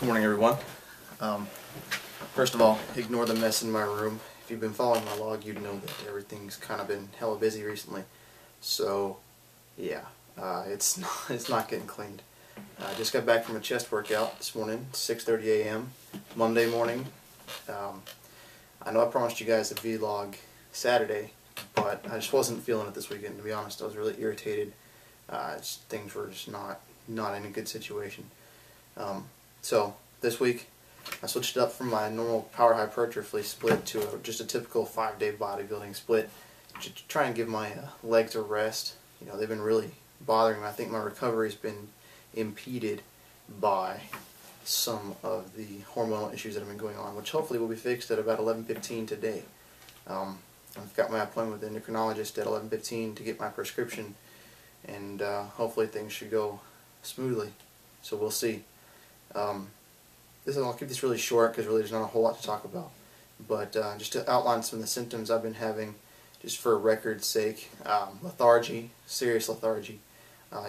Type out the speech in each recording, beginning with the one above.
Morning, everyone. First of all, ignore the mess in my room. If you've been following my log, you'd know that everything's kind of been hella busy recently. So, yeah, it's not getting cleaned. I just got back from a chest workout this morning, 6:30 a.m. Monday morning. I know I promised you guys a vlog Saturday, but I just wasn't feeling it this weekend. To be honest, I was really irritated. Things were just not in a good situation. So this week I switched it up from my normal power hypertrophy split to just a typical 5-day bodybuilding split to try and give my legs a rest. You know, they've been really bothering me. I think my recovery's been impeded by some of the hormonal issues that have been going on, which hopefully will be fixed at about 11:15 today. I've got my appointment with the endocrinologist at 11:15 to get my prescription, and hopefully things should go smoothly. So we'll see. I'll keep this really short because really there's not a whole lot to talk about. But just to outline some of the symptoms I've been having, just for record's sake, lethargy, serious lethargy.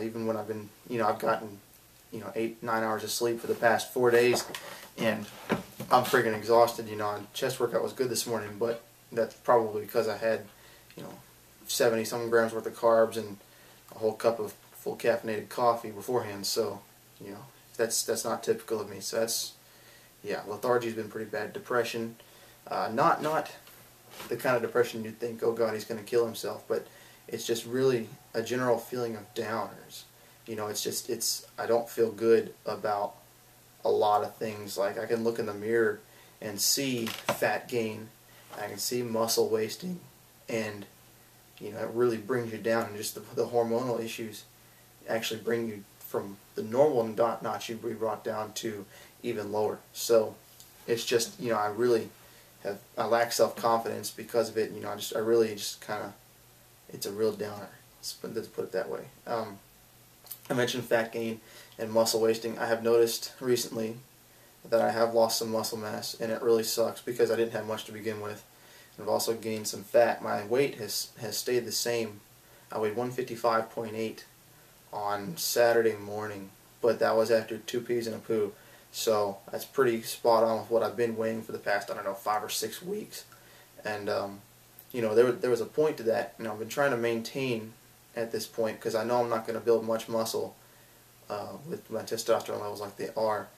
Even when I've been, I've gotten, 8-9 hours of sleep for the past 4 days, and I'm freaking exhausted. Chest workout was good this morning, but that's probably because I had, 70-some grams worth of carbs and a whole cup of full caffeinated coffee beforehand. So, that's not typical of me. So lethargy's been pretty bad. Depression, not the kind of depression you'd think, oh God, he's going to kill himself, but it's just really a general feeling of downers. I don't feel good about a lot of things. Like, I can look in the mirror and see fat gain, I can see muscle wasting, and it really brings you down, and just the hormonal issues actually bring you from the normal notch you'd be brought down to even lower. So it's just, I lack self-confidence because of it. I really just kind of, it's a real downer. Let's put it that way. I mentioned fat gain and muscle wasting. I have noticed recently that I have lost some muscle mass, and it really sucks because I didn't have much to begin with. And I've also gained some fat. My weight has stayed the same. I weighed 155.8 on Saturday morning, but that was after 2 peas and a poo. So that's pretty spot on with what I've been weighing for the past, 5 or 6 weeks. And there was a point to that. I've been trying to maintain at this point because I know I'm not going to build much muscle with my testosterone levels like they are.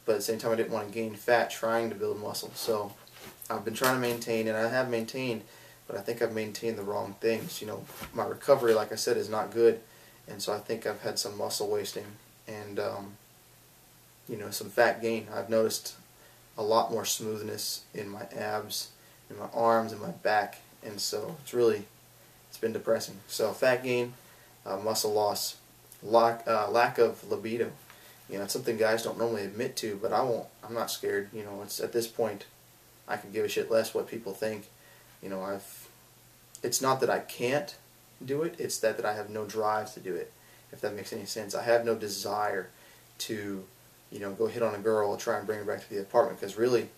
But at the same time, I didn't want to gain fat trying to build muscle. So I've been trying to maintain, and I have maintained, but I think I've maintained the wrong things. My recovery, like I said, is not good. And so I think I've had some muscle wasting and, some fat gain. I've noticed a lot more smoothness in my abs, in my arms, and my back. And so it's been depressing. So fat gain, muscle loss, lack of libido. It's something guys don't normally admit to, but I'm not scared. It's at this point, I could give a shit less what people think. It's not that I can't do it, it's that I have no drive to do it, if that makes any sense. I have no desire to go hit on a girl or try and bring her back to the apartment, because really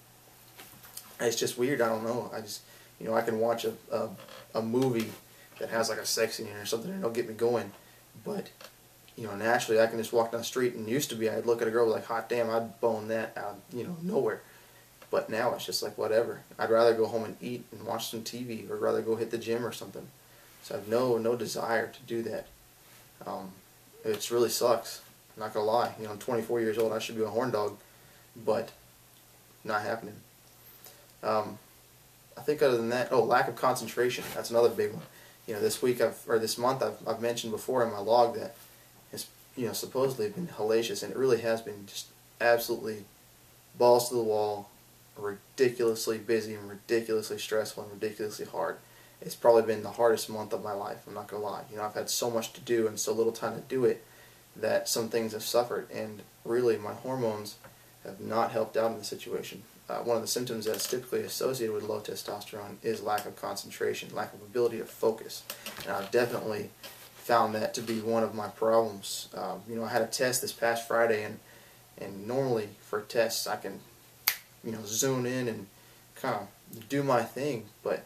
it's just weird. I don't know, I can watch a movie that has like a sex scene or something and it'll get me going, but naturally I can just walk down the street, and used to be I'd look at a girl like, hot damn, I'd bone that out nowhere. But now it's just like, whatever. I'd rather go home and eat and watch some TV, or rather go hit the gym or something. So I have no desire to do that. It really sucks. I'm not gonna lie. I'm 24 years old. I should be a horn dog, but not happening. I think other than that, lack of concentration. That's another big one. This month I've mentioned before in my log that it's supposedly been hellacious, and it really has been just absolutely balls to the wall, ridiculously busy and ridiculously stressful and ridiculously hard. It's probably been the hardest month of my life, I'm not going to lie. I've had so much to do and so little time to do it that some things have suffered, and really my hormones have not helped out in the situation. One of the symptoms that's typically associated with low testosterone is lack of concentration, lack of ability to focus. And I've definitely found that to be one of my problems. I had a test this past Friday, and normally for tests I can zoom in and kind of do my thing, but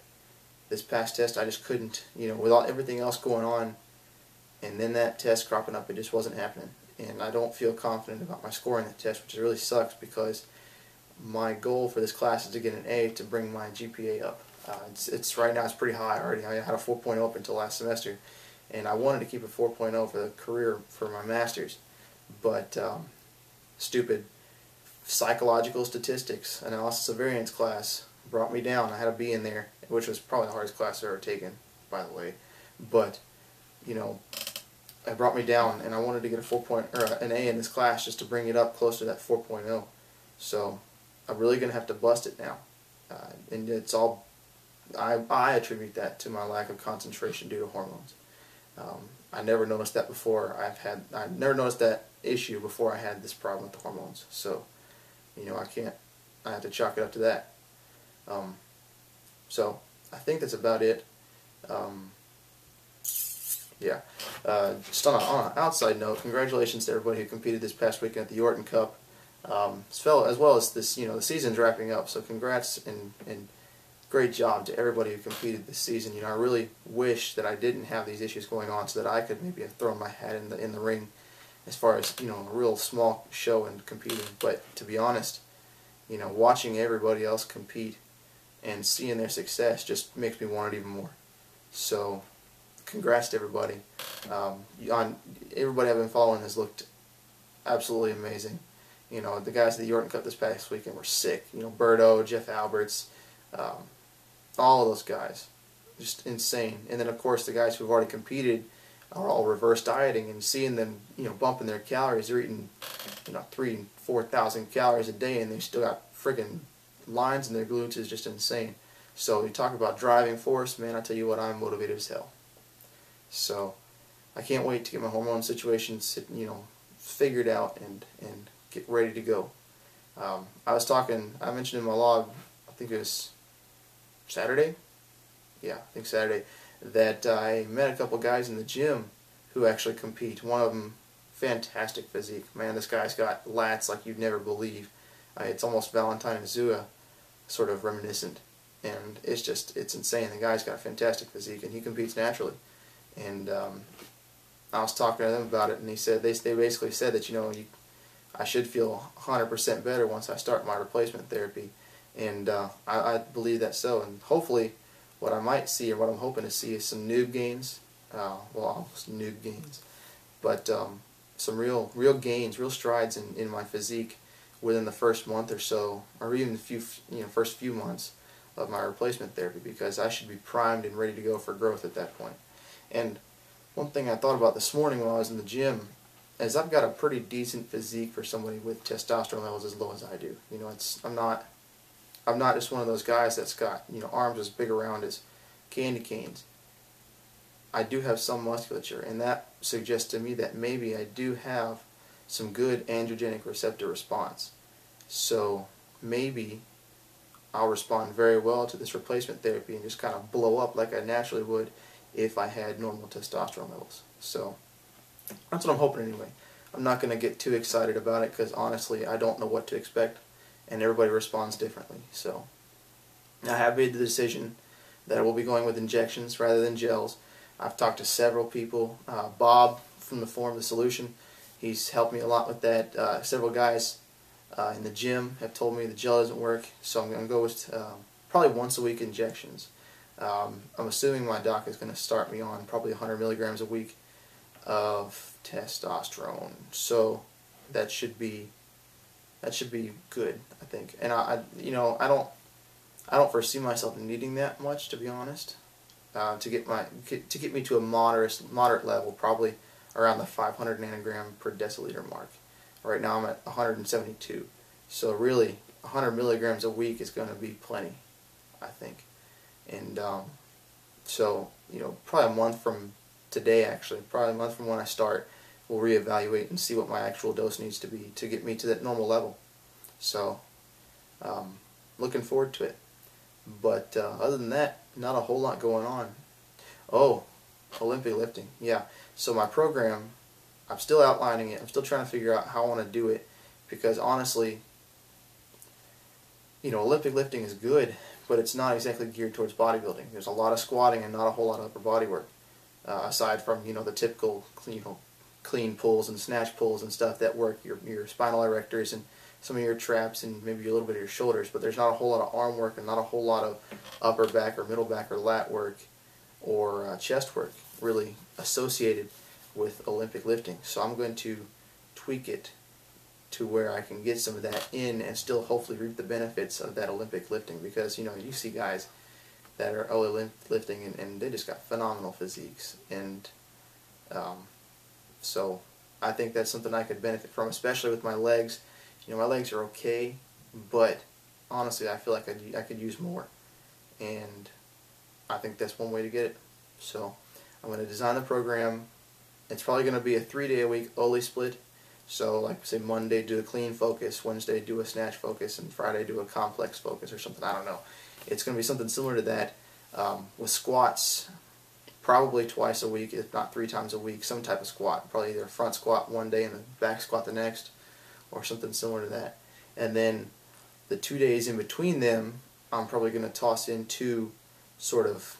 this past test I just couldn't, with everything else going on, and then that test cropping up, it just wasn't happening. and I don't feel confident about my score in that test, which really sucks because my goal for this class is to get an A to bring my GPA up. It's right now it's pretty high already. I had a 4.0 up until last semester, and I wanted to keep a 4.0 for the career for my master's, but stupid psychological statistics analysis of variance class brought me down. I had a B in there, which was probably the hardest class I've ever taken, by the way. But you know, it brought me down, and I wanted to get an A in this class just to bring it up close to that 4.0. So I'm really gonna have to bust it now, and it's all I attribute that to my lack of concentration due to hormones. I never noticed that before. I never noticed that issue before I had this problem with the hormones. So, you know, I have to chalk it up to that. So I think that's about it. Yeah. Just on an outside note, congratulations to everybody who competed this past weekend at the Yorton Cup. As well as this, you know, the season's wrapping up. So congrats and great job to everybody who competed this season. You know, I really wish that I didn't have these issues going on, so that I could maybe have thrown my hat in the ring as far as, you know, a real small show and competing. But to be honest, you know, watching everybody else compete and seeing their success just makes me want it even more. So congrats to everybody. Everybody I've been following has looked absolutely amazing. You know, the guys at the Yorton Cup this past weekend were sick. You know, Berto, Jeff Alberts, all of those guys, just insane. And then of course the guys who've already competed are all reverse dieting, and seeing them, you know, bumping their calories. They're eating, you know, 3,000 and 4,000 calories a day, and they still got friggin' lines in their glutes is just insane. So you talk about driving force, man. I tell you what, I'm motivated as hell. So I can't wait to get my hormone situation, you know, figured out and get ready to go. I mentioned in my log, I think it was Saturday, yeah, I think Saturday, that I met a couple guys in the gym who actually compete. One of them, fantastic physique. Man, this guy's got lats like you'd never believe. It's almost Valentine and Zua sort of reminiscent, and it's insane. The guy's got a fantastic physique, and he competes naturally. And I was talking to them about it, and they basically said that, you know, I should feel 100% better once I start my replacement therapy, and I believe that's so. And hopefully, what I might see, or what I'm hoping to see, is some noob gains. Well, almost noob gains, but some real gains, real strides in my physique within the first month or so, or even the first few months of my replacement therapy, because I should be primed and ready to go for growth at that point. And one thing I thought about this morning while I was in the gym is I've got a pretty decent physique for somebody with testosterone levels as low as I do. You know, I'm not just one of those guys that's got, you know, arms as big around as candy canes. I do have some musculature, and that suggests to me that maybe I do have some good androgenic receptor response. So maybe I'll respond very well to this replacement therapy and just kind of blow up like I naturally would if I had normal testosterone levels. So that's what I'm hoping anyway. I'm not going to get too excited about it, because honestly I don't know what to expect, and everybody responds differently. So I have made the decision that I will be going with injections rather than gels. I've talked to several people. Bob from the Form the Solution, he's helped me a lot with that. Several guys in the gym have told me the gel doesn't work, so I'm going to go with probably once a week injections. I'm assuming my doc is going to start me on probably 100 milligrams a week of testosterone, so that should be good, I think. And I don't foresee myself needing that much, to be honest, to get me to a moderate level, probably around the 500 nanogram per deciliter mark. Right now I'm at 172, so really 100 milligrams a week is going to be plenty, I think. And so, you know, probably a month from today, actually, probably a month from when I start, we'll reevaluate and see what my actual dose needs to be to get me to that normal level. So, looking forward to it. But other than that, not a whole lot going on. Oh, Olympic lifting, yeah. So my program, I'm still outlining it. I'm still trying to figure out how I want to do it, because honestly, you know, Olympic lifting is good, but it's not exactly geared towards bodybuilding. There's a lot of squatting and not a whole lot of upper body work, aside from, you know, the typical, you know, clean pulls and snatch pulls and stuff that work your spinal erectors and some of your traps and maybe a little bit of your shoulders, but there's not a whole lot of arm work and not a whole lot of upper back or middle back or lat work or chest work really associated with Olympic lifting. So I'm going to tweak it to where I can get some of that in and still hopefully reap the benefits of that Olympic lifting, because you see guys that are Olympic lifting and they just got phenomenal physiques, and so I think that's something I could benefit from, especially with my legs. My legs are okay, but honestly I feel like I could use more, and I think that's one way to get it. So I'm going to design the program. It's probably going to be a 3-day-a-week Oli split. So like say Monday do a clean focus, Wednesday do a snatch focus, and Friday do a complex focus or something. I don't know. It's going to be something similar to that, with squats probably twice a week, if not 3 times a week, some type of squat. Probably either a front squat one day and the back squat the next, or something similar to that. And then the 2 days in between them, I'm probably going to toss in 2 sort of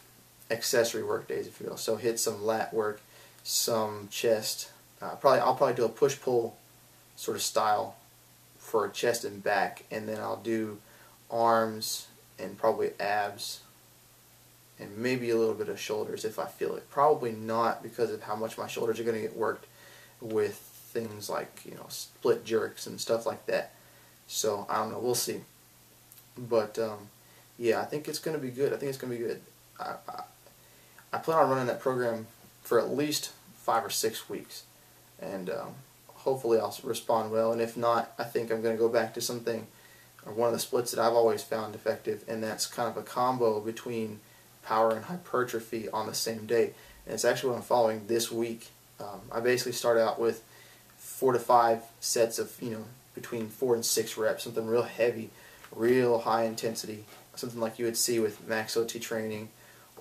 accessory work days, if you will. So hit some lat work, some chest. I'll probably do a push-pull sort of style for chest and back, and then I'll do arms and probably abs and maybe a little bit of shoulders if I feel it. Probably not, because of how much my shoulders are going to get worked with things like split jerks and stuff like that. So I don't know, we'll see. But yeah, I think it's going to be good. I think it's going to be good. I plan on running that program for at least 5 or 6 weeks, and hopefully I'll respond well. And if not, I think I'm going to go back to something, or one of the splits that I've always found effective, and that's kind of a combo between power and hypertrophy on the same day. And it's actually what I'm following this week. I basically start out with 4 to 5 sets of between 4 and 6 reps, something real heavy, real high intensity, something like you would see with Max OT training,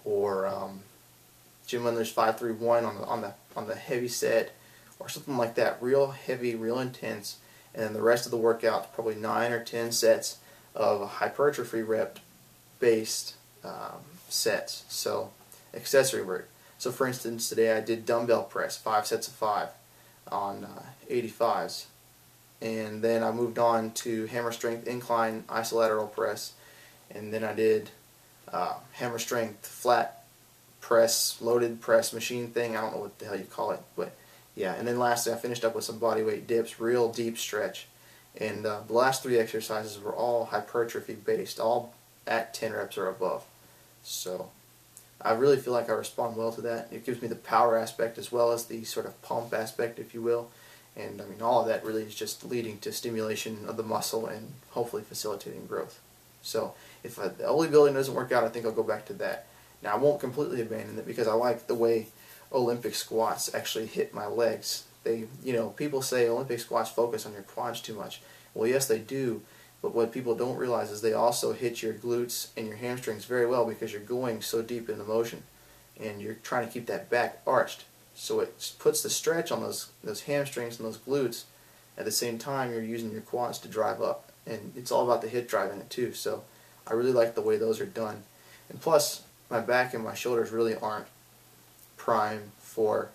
or Jim Wendler's 5-3-1 on the heavy set, or something like that, real heavy, real intense. And then the rest of the workout, probably 9 or 10 sets of hypertrophy rep based sets. So accessory work. So for instance, today I did dumbbell press, 5 sets of 5 on 85s. And then I moved on to hammer strength incline isolateral press. And then I did hammer strength flat press, loaded press machine thing. I don't know what the hell you call it, but yeah. And then lastly I finished up with some bodyweight dips, real deep stretch. And the last 3 exercises were all hypertrophy based, all at 10 reps or above. So I really feel like I respond well to that. It gives me the power aspect as well as the sort of pump aspect, if you will. And I mean, all of that really is just leading to stimulation of the muscle and hopefully facilitating growth. So if the Oli building doesn't work out, I think I'll go back to that. Now I won't completely abandon it, because I like the way Olympic squats actually hit my legs. They, people say Olympic squats focus on your quads too much. Well, yes, they do. But what people don't realize is they also hit your glutes and your hamstrings very well, because you're going so deep in the motion and you're trying to keep that back arched. So it puts the stretch on those hamstrings and those glutes. At the same time, you're using your quads to drive up. And it's all about the hip drive in it too. So I really like the way those are done. And plus, my back and my shoulders really aren't prime for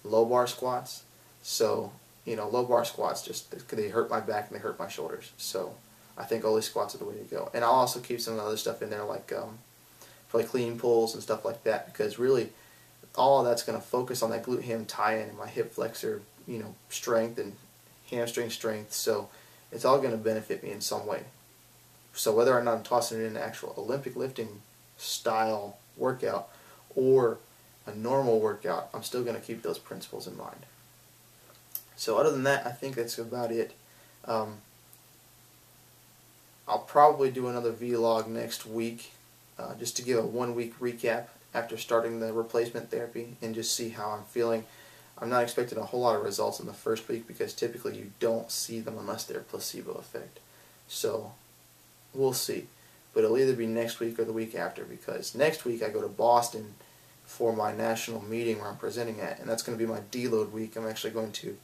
low bar squats. So, low bar squats they hurt my back and they hurt my shoulders. So I think Oli squats are the way to go. And I'll also keep some of the other stuff in there, like probably clean pulls and stuff like that, because really all of that's going to focus on that glute ham tie-in and my hip flexor, strength and hamstring strength. So it's all going to benefit me in some way. So whether or not I'm tossing it in an actual Olympic lifting style workout or a normal workout, I'm still going to keep those principles in mind. So other than that, I think that's about it. I'll probably do another vlog next week, just to give a 1-week recap after starting the replacement therapy and just see how I'm feeling. I'm not expecting a whole lot of results in the first week, because typically you don't see them unless they're placebo effect. So we'll see. But it'll either be next week or the week after, because next week I go to Boston for my national meeting where I'm presenting at, and that's going to be my deload week. I'm actually going to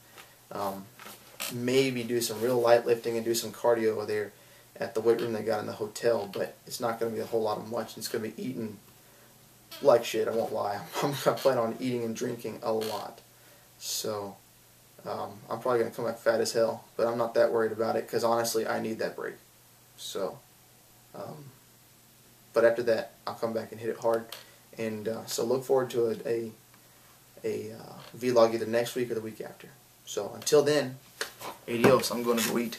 maybe do some real light lifting and do some cardio there at the weight room they got in the hotel, but it's not going to be a whole lot of much. It's going to be eating like shit, I won't lie. I plan on eating and drinking a lot. So I'm probably going to come back fat as hell, but I'm not that worried about it because honestly I need that break. So, but after that I'll come back and hit it hard. And so look forward to a vlog either next week or the week after. So until then, adios. I'm going to go eat.